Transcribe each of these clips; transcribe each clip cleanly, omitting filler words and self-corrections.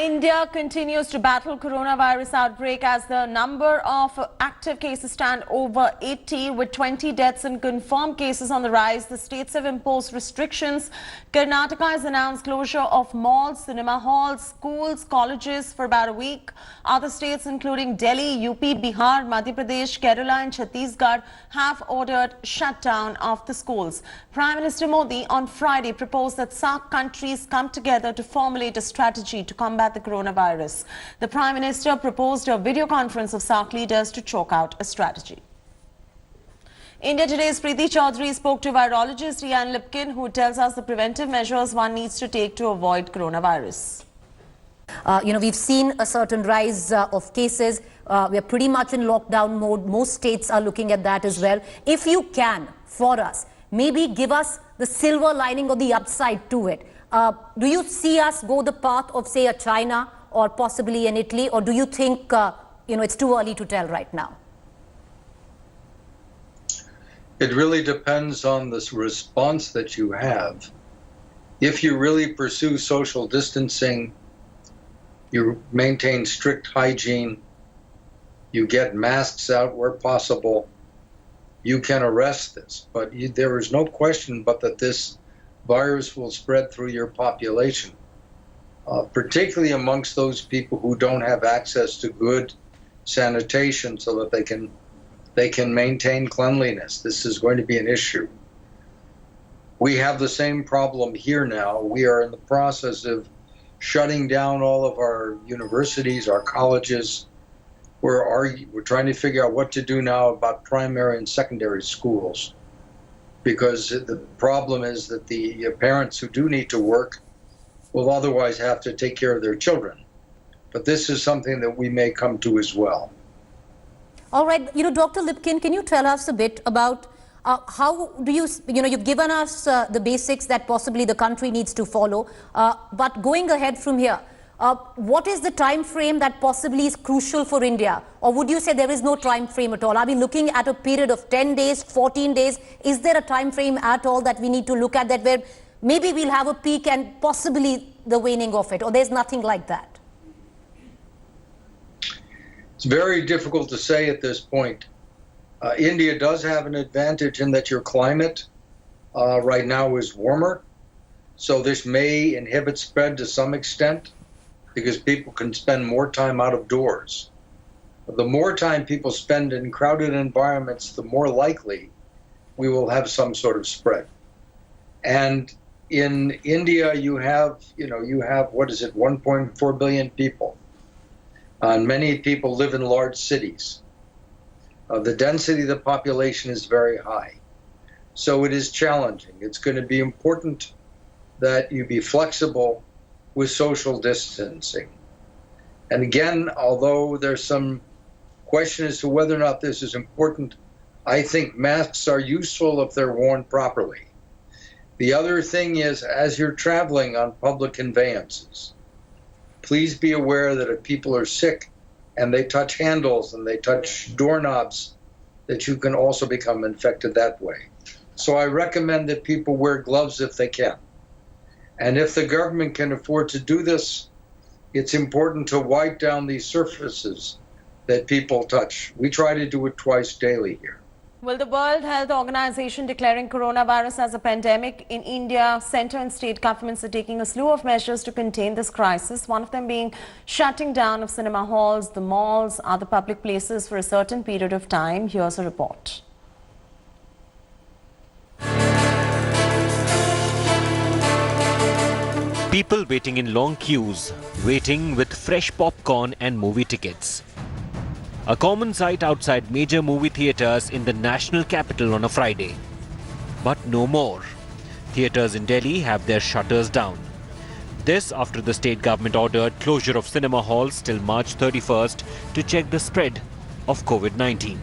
India continues to battle coronavirus outbreak as the number of active cases stand over 80 with 20 deaths and confirmed cases on the rise. The states have imposed restrictions. Karnataka has announced closure of malls, cinema halls, schools, colleges for about a week. Other states including Delhi, UP, Bihar, Madhya Pradesh, Kerala and Chhattisgarh have ordered shutdown of the schools. Prime Minister Modi on Friday proposed that SAARC countries come together to formulate a strategy to combat the coronavirus. The Prime Minister proposed a video conference of SAARC leaders to chalk out a strategy. India Today's Preeti Chaudhary spoke to virologist Ian Lipkin, who tells us the preventive measures one needs to take to avoid coronavirus. We've seen a certain rise of cases. We're pretty much in lockdown mode. Most states are looking at that as well. If you can, for us, maybe give us the silver lining or the upside to it. Do you see us go the path of, say, a China or possibly in Italy, or do you think, it's too early to tell right now? It really depends on this response that you have. If you really pursue social distancing, you maintain strict hygiene, you get masks out where possible, you can arrest this. But there is no question but that this virus will spread through your population, particularly amongst those people who don't have access to good sanitation so that they can maintain cleanliness. This is going to be an issue. We have the same problem here now. We are in the process of shutting down all of our universities, our colleges. We're trying to figure out what to do now about primary and secondary schools, because the problem is that the parents who do need to work will otherwise have to take care of their children. But this is something that we may come to as well. All right, Dr. Lipkin, can you tell us a bit about how do you've given us the basics that possibly the country needs to follow, but going ahead from here, what is the time frame that possibly is crucial for India? Or would you say there is no time frame at all? Are we looking at a period of 10 days, 14 days? Is there a time frame at all that we need to look at, that where maybe we'll have a peak and possibly the waning of it, or there's nothing like that? It's very difficult to say at this point. India does have an advantage in that your climate right now is warmer, so this may inhibit spread to some extent, because people can spend more time out of doors. The more time people spend in crowded environments, the more likely we will have some sort of spread. And in India, you have 1.4 billion people. And many people live in large cities. The density of the population is very high. So it is challenging. It's going to be important that you be flexible with social distancing. And again, although there's some question as to whether or not this is important, I think masks are useful if they're worn properly. The other thing is, as you're traveling on public conveyances, please be aware that if people are sick and they touch handles and they touch doorknobs, that you can also become infected that way. So I recommend that people wear gloves if they can. And if the government can afford to do this, it's important to wipe down these surfaces that people touch. We try to do it twice daily here. Well, the World Health Organization declaring coronavirus as a pandemic in India, centre and state governments are taking a slew of measures to contain this crisis, one of them being shutting down of cinema halls, the malls, other public places for a certain period of time. Here's a report. People waiting in long queues, waiting with fresh popcorn and movie tickets. A common sight outside major movie theatres in the national capital on a Friday. But no more. Theatres in Delhi have their shutters down. This after the state government ordered closure of cinema halls till March 31st to check the spread of COVID-19.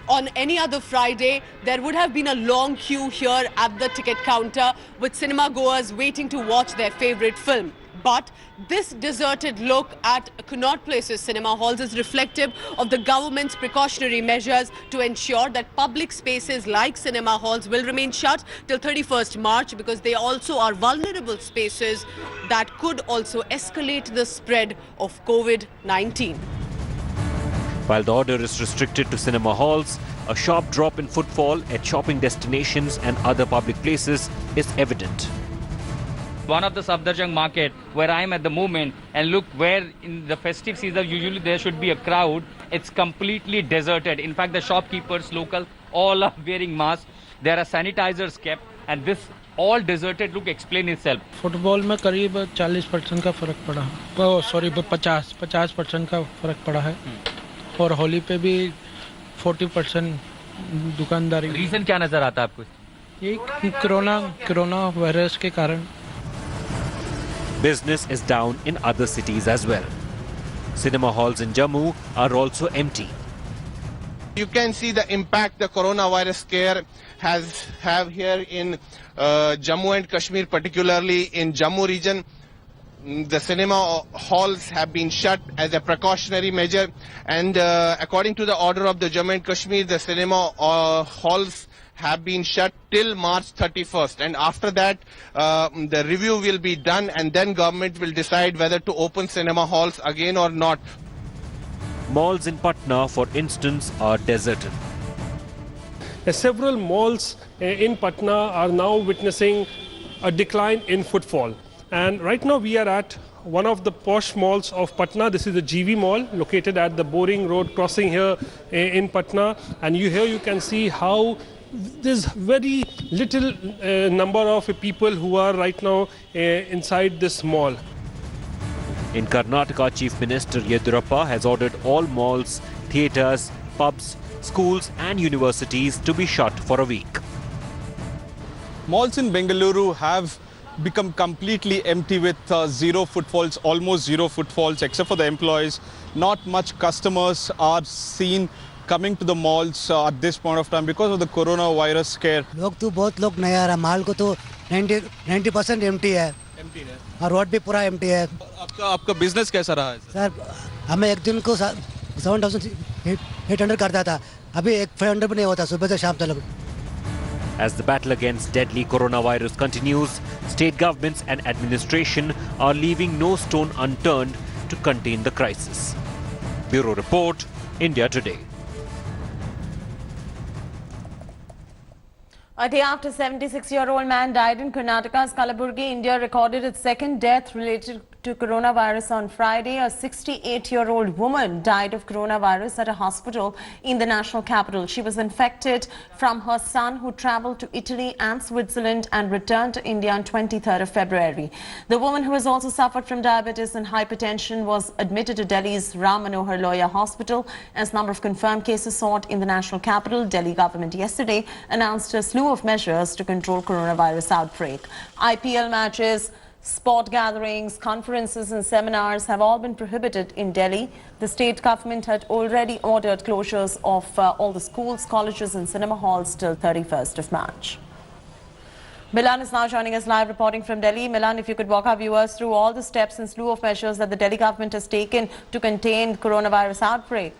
On any other Friday, there would have been a long queue here at the ticket counter with cinema goers waiting to watch their favorite film. But this deserted look at Connaught Place's cinema halls is reflective of the government's precautionary measures to ensure that public spaces like cinema halls will remain shut till 31st March, because they also are vulnerable spaces that could also escalate the spread of COVID-19. While the order is restricted to cinema halls, a sharp drop in footfall at shopping destinations and other public places is evident. One of the Safdarjung market where I am at the moment, and look where in the festive season usually there should be a crowd, it's completely deserted. In fact, the shopkeepers local all are wearing masks. There are sanitizers kept, and this all deserted look explain itself. Football में करीब 40% का फर्क पड़ा, sorry 50% का फर्क पड़ा है, और होली पे भी 40% दुकानदारी. रीजन क्या नजर आता है आपको? ये कोरोना वायरस के कारण. Business is down in other cities as well. Cinema halls in Jammu are also empty. You can see the impact the coronavirus scare have here in Jammu and Kashmir, particularly in Jammu region. The cinema halls have been shut as a precautionary measure, and according to the order of the Jammu and Kashmir, the cinema halls have been shut till March 31st, and after that the review will be done, and then government will decide whether to open cinema halls again or not. Malls in Patna, for instance, are deserted. Several malls in Patna are now witnessing a decline in footfall. And right now we are at one of the posh malls of Patna. This is the GV Mall, located at the Boring Road crossing here in Patna. And here you can see how there's very little number of people who are right now inside this mall. In Karnataka, Chief Minister Yediyurappa has ordered all malls, theatres, pubs, schools and universities to be shut for a week. Malls in Bengaluru have become completely empty with zero footfalls, almost zero footfalls, except for the employees. Not much customers are seen coming to the malls at this point of time because of the coronavirus scare. लोग तो बहुत लोग नहीं आ रहा, माल को तो 90% empty है, और रोड भी पूरा एम्प्टी है. आपका बिजनेस कैसा रहा है सर? हमें एक दिन को 7,800 करता था, अभी 500 भी नहीं होता सुबह से शाम तक. As the battle against deadly coronavirus continues, state governments and administration are leaving no stone unturned to contain the crisis. Bureau Report, India Today. A day after 76-year-old man died in Karnataka's Kalaburgi, India recorded its second death related to coronavirus on Friday. A 68-year-old woman died of coronavirus at a hospital in the national capital. She was infected from her son, who travelled to Italy and Switzerland and returned to India on 23rd of February. The woman, who has also suffered from diabetes and hypertension, was admitted to Delhi's Ram Manohar Lohia Hospital as number of confirmed cases soared in the national capital. Delhi government yesterday announced a slew of measures to control coronavirus outbreak. IPL matches, sport gatherings, conferences and seminars have all been prohibited in Delhi. The state government had already ordered closures of all the schools, colleges and cinema halls till 31st of March. Milan is now joining us live, reporting from Delhi. Milan, if you could walk our viewers through all the steps and slew of measures that the Delhi government has taken to contain coronavirus outbreak.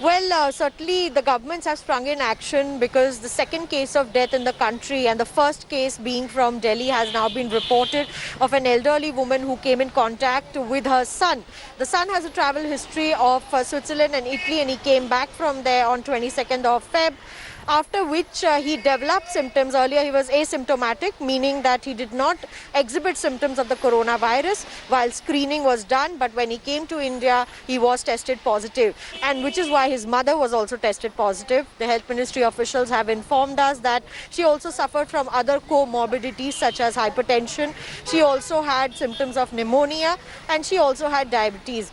Well, certainly the governments have sprung in action, because the second case of death in the country, and the first case being from Delhi, has now been reported, of an elderly woman who came in contact with her son. The son has a travel history of Switzerland and Italy, and he came back from there on 22nd of Feb. After which he developed symptoms. Earlier he was asymptomatic, meaning that he did not exhibit symptoms of the coronavirus while screening was done. But when he came to India, he was tested positive, and which is why his mother was also tested positive. The health ministry officials have informed us that she also suffered from other comorbidities such as hypertension. She also had symptoms of pneumonia, and she also had diabetes.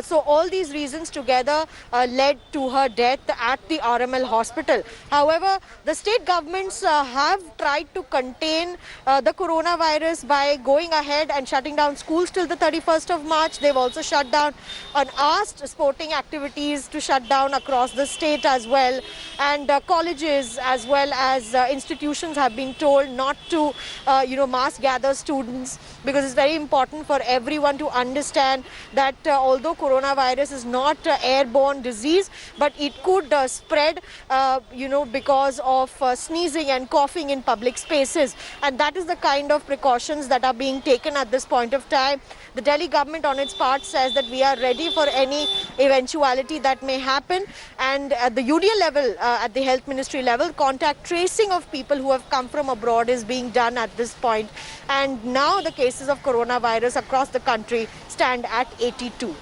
So all these reasons together led to her death at the RML hospital. However, the state governments have tried to contain the coronavirus by going ahead and shutting down schools till the 31st of March. They've also shut down and asked sporting activities to shut down across the state as well. And colleges as well as institutions have been told not to, mass gather students, because it's very important for everyone to understand that although coronavirus is not an airborne disease, but it could spread, because of sneezing and coughing in public spaces. And that is the kind of precautions that are being taken at this point of time. The Delhi government on its part says that we are ready for any eventuality that may happen. And at the UDL level, at the health ministry level, contact tracing of people who have come from abroad is being done at this point. And now the cases of coronavirus across the country stand at 82.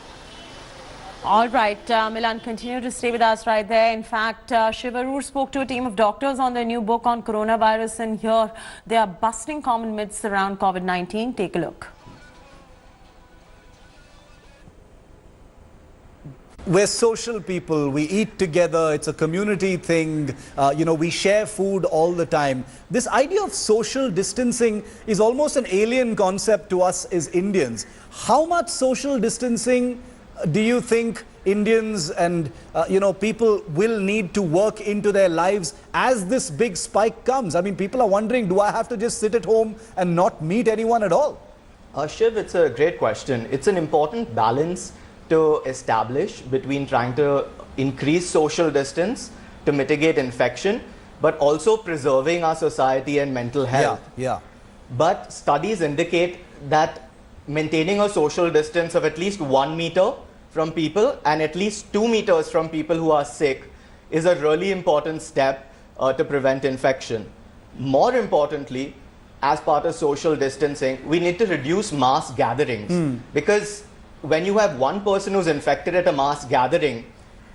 All right, Milan, continue to stay with us right there. In fact, Shiv Arur spoke to a team of doctors on their new book on coronavirus, and here they are busting common myths around COVID-19. Take a look. We're social people, we eat together, it's a community thing, we share food all the time. This idea of social distancing is almost an alien concept to us as Indians. How much social distancing do you think Indians and people will need to work into their lives as this big spike comes? I mean, people are wondering, do I have to just sit at home and not meet anyone at all? Shiv, it's a great question. It's an important balance to establish between trying to increase social distance to mitigate infection, but also preserving our society and mental health. Yeah. But studies indicate that maintaining a social distance of at least 1 meter from people and at least 2 meters from people who are sick is a really important step to prevent infection. More importantly, as part of social distancing, we need to reduce mass gatherings because when you have one person who's infected at a mass gathering,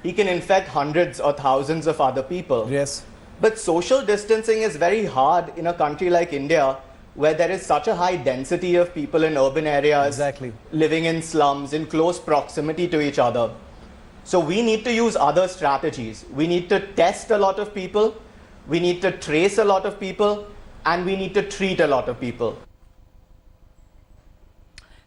he can infect hundreds or thousands of other people. Yes. But social distancing is very hard in a country like India, where there is such a high density of people in urban areas, exactly, living in slums, in close proximity to each other. So we need to use other strategies. We need to test a lot of people, we need to trace a lot of people, and we need to treat a lot of people.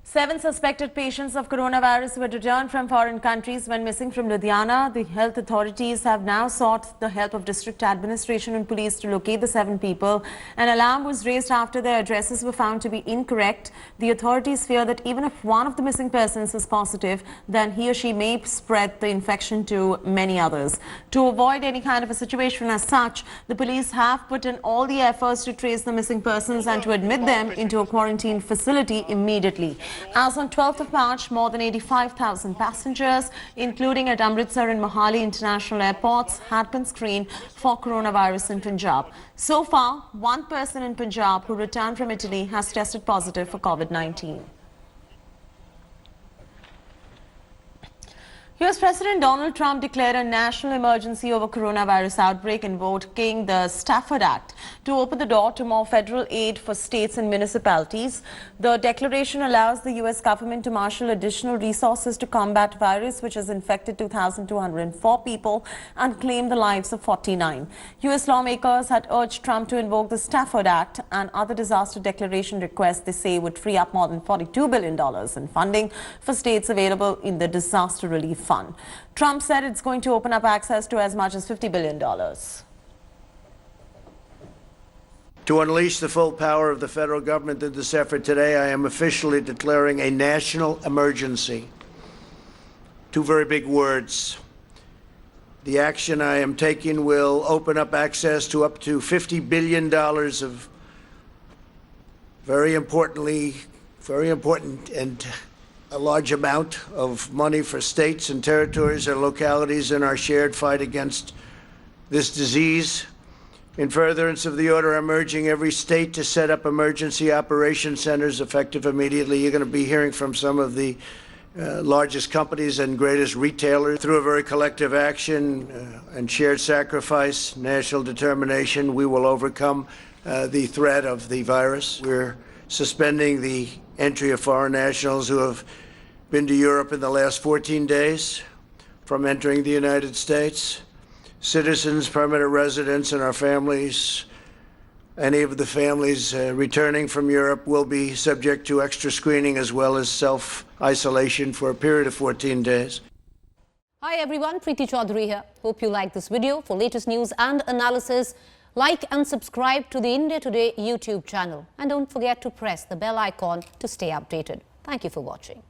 7 suspected patients of coronavirus were returned from foreign countries when missing from Ludhiana. The health authorities have now sought the help of district administration and police to locate the 7 people. An alarm was raised after their addresses were found to be incorrect. The authorities fear that even if one of the missing persons is positive, then he or she may spread the infection to many others. To avoid any kind of a situation as such, the police have put in all the efforts to trace the missing persons and to admit them into a quarantine facility immediately. As on 12th of March, more than 85,000 passengers, including at Amritsar and Mohali international airports, had been screened for coronavirus in Punjab. So far, 1 person in Punjab who returned from Italy has tested positive for COVID-19. US President Donald Trump declared a national emergency over coronavirus outbreak, invoking the Stafford Act to open the door to more federal aid for states and municipalities. The declaration allows the US government to marshal additional resources to combat virus, which has infected 2,204 people and claimed the lives of 49. US lawmakers had urged Trump to invoke the Stafford Act and other disaster declaration requests they say would free up more than $42 billion in funding for states available in the disaster relief fund. Trump said it's going to open up access to as much as $50 billion. To unleash the full power of the federal government in this effort today, I am officially declaring a national emergency. 2 very big words. The action I am taking will open up access to up to $50 billion of very important and a large amount of money for states and territories and localities in our shared fight against this disease. In furtherance of the order, I'm urging every state to set up emergency operation centers effective immediately. You're going to be hearing from some of the largest companies and greatest retailers. Through a very collective action and shared sacrifice, national determination, we will overcome the threat of the virus. We're suspending the entry of foreign nationals who have been to Europe in the last 14 days from entering the United States. Citizens, permanent residents, and our families, any of the families returning from Europe will be subject to extra screening as well as self-isolation for a period of 14 days. Hi everyone, Preeti Chaudhary here. Hope you like this video. For latest news and analysis, like and subscribe to the India Today YouTube channel. And don't forget to press the bell icon to stay updated. Thank you for watching.